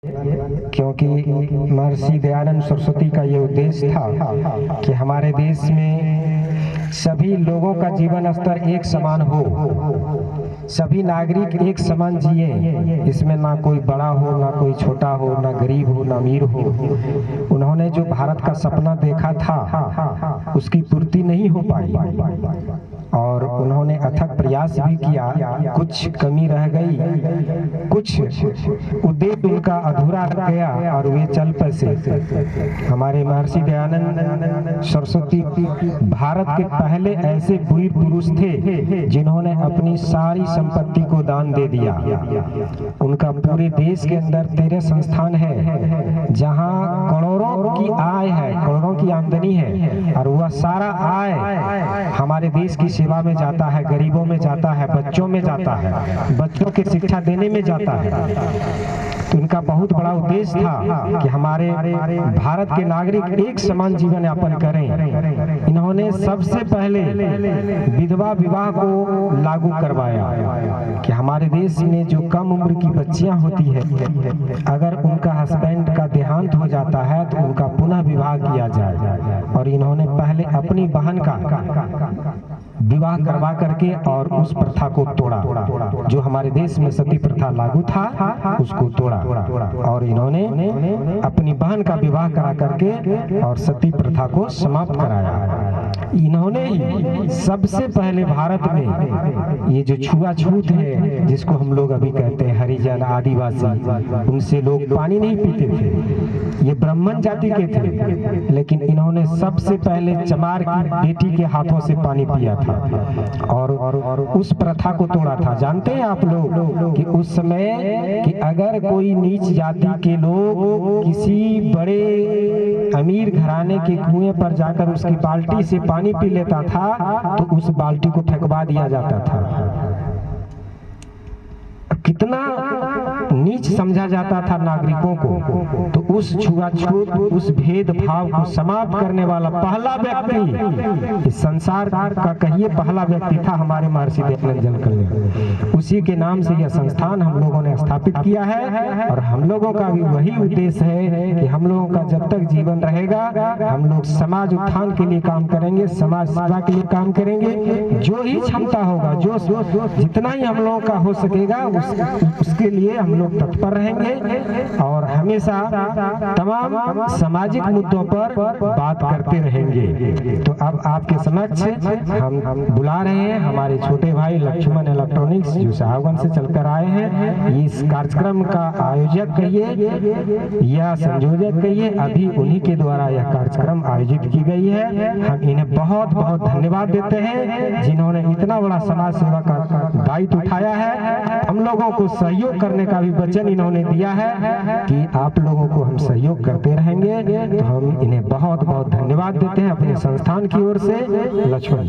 क्योंकि महर्षि दयानंद सरस्वती का ये उद्देश्य था कि हमारे देश में सभी लोगों का जीवन स्तर एक समान हो, सभी नागरिक एक समान जिए, इसमें ना कोई बड़ा हो, ना कोई छोटा हो, ना गरीब हो, ना अमीर हो। उन्होंने जो भारत का सपना देखा था उसकी पूर्ति नहीं हो पाई और उन्होंने अथक प्रयास भी किया, कुछ कमी रह गई, कुछ उद्देश्य उनका अधूरा रह गया और वे चल बसे। हमारे महर्षि दयानंद सरस्वती भारत के पहले ऐसे वीर पुरुष थे जिन्होंने अपनी सारी संपत्ति को दान दे दिया। उनका पूरे देश के अंदर 13 संस्थान है जहां करोड़ों की आय है, करोड़ों की आमदनी है और वह सारा आय हमारे देश की सेवा में जाता है, गरीबों में जाता है, बच्चों में जाता है, बच्चों की शिक्षा देने में जाता है। तो इनका बहुत बड़ा उद्देश्य था कि हमारे भारत के नागरिक एक समान जीवन यापन करें। इन्होंने सबसे पहले विधवा विवाह को लागू करवाया कि हमारे देश में जो कम उम्र की बच्चियां होती है, अगर उनका हस्बैंड का देहांत हो जाता है तो उनका पुनः विवाह किया जाए। और इन्होंने पहले अपनी बहन का विवाह करवा करके और उस प्रथा को तोड़ा, जो हमारे देश में सती प्रथा लागू था उसको तोड़ा और इन्होंने अपनी बहन का विवाह करा करके और सती प्रथा को समाप्त कराया। इन्होंने ही सबसे पहले भारत में ये जो छुआछूत है, जिसको हम लोग अभी कहते हैं हरिजन आदिवासी, उनसे लोग पानी नहीं पीते थे, ये ब्राह्मण जाति के थे, लेकिन इन्होंने सबसे पहले चमार की बेटी के हाथों से पानी पिया था और उस प्रथा को तोड़ा था। जानते हैं आप लोग कि उस समय कि अगर कोई नीच जाति के लोग किसी बड़े अमीर घराने के कुएं पर जाकर उसकी बाल्टी से पानी पी लेता था तो उस बाल्टी को फेंकवा दिया जाता था। कितना नीच समझा जाता था नागरिकों को। तो उस छुआछूत, उस भेदभाव को समाप्त करने वाला पहला व्यक्ति इस संसार का कहिए पहला व्यक्ति था हमारे महर्षि दयानंद जन कल्याण। उसी के नाम से यह संस्थान हम लोगों ने स्थापित किया है और हम लोगों का भी वही उद्देश्य है कि हम लोगों का जब तक जीवन रहेगा हम लोग समाज उत्थान के लिए काम करेंगे, समाज सेवा के लिए काम करेंगे। जो ही क्षमता होगा, जो जितना ही हम लोगों का हो सकेगा उसके लिए हम लोग तत्पर रहेंगे और हमेशा तमाम सामाजिक मुद्दों पर बात करते रहेंगे। तो अब आपके समक्ष हम बुला रहे हैं हमारे छोटे भाई लक्ष्मण इलेक्ट्रॉनिक्स, जो साहबगंज से चलकर आए हैं। इस कार्यक्रम का आयोजक कहिए या संयोजक कहिए, अभी उन्हीं के द्वारा यह कार्यक्रम आयोजित की गई है। हम इन्हें बहुत बहुत धन्यवाद देते हैं जिन्होंने इतना बड़ा समाज सेवा का दायित्व उठाया है। हम लोगों को सहयोग करने का भी वचन इन्होंने दिया है कि आप लोगों को हम सहयोग करते रहेंगे। तो हम इन्हें बहुत बहुत धन्यवाद देते हैं अपने संस्थान की ओर से। लक्ष्मण।